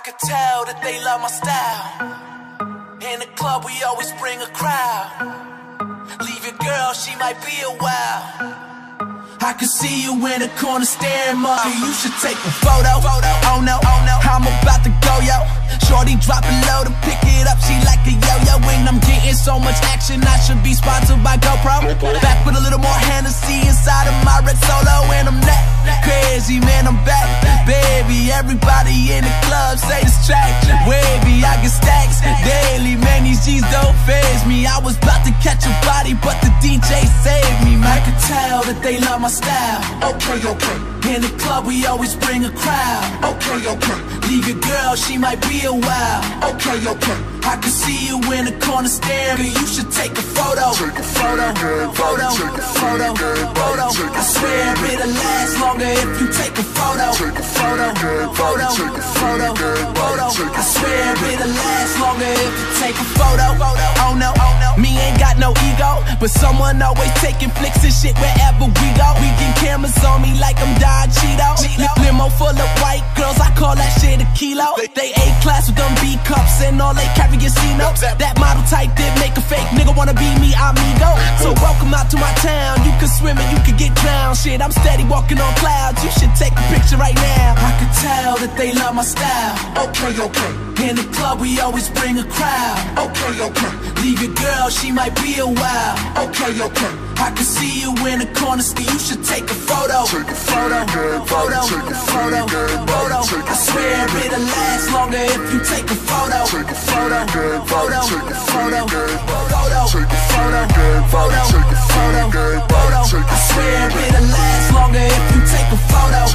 could tell that they love my style. In the club we always bring a crowd. Leave your girl, she might be a while. I can see you in the corner staring, mother. You should take a photo. Oh no, I'm about to go, yo. Shorty dropping low to pick it up, she like a yo-yo. When I'm getting so much action, I should be sponsored by GoPro. Back with a little more Hennessy inside of my red Solo. And I'm that crazy, man, I'm back. Baby, everybody in the club say this track wavy, I get stacks daily, man, these G's don't faze me. I was about to catch a body, but the DJ saved me, man. I could tell that they love my style. Okay. In the club we always bring a crowd. Okay. Leave your girl, she might be a while. Okay. I can see you in the corner staring. You should take a photo. Photo. I swear it'll last longer if you take a photo. Photo. I swear it'll last longer if you take a photo. Oh no, me ain't got no ego, but someone always taking flicks and shit wherever we go. We get cameras on me like I'm Don Cheeto. Limo full of white girls, I call that shit a kilo. They A-class with them B-cups and all they carry is C-notes. That model type did make a fake nigga wanna be me, amigo. So welcome out to my town. You can swim and you can get drowned. Shit, I'm steady walking on clouds. You should take a picture right now. I can tell that they love my style. Okay. In the club we always bring a crowd. Okay. Leave your girl, she might be a while. Okay. I can see you in the corner, still you should take a photo. Photo. I swear it'll last longer if you take a photo. Photo. I swear it'll last longer if you take a photo.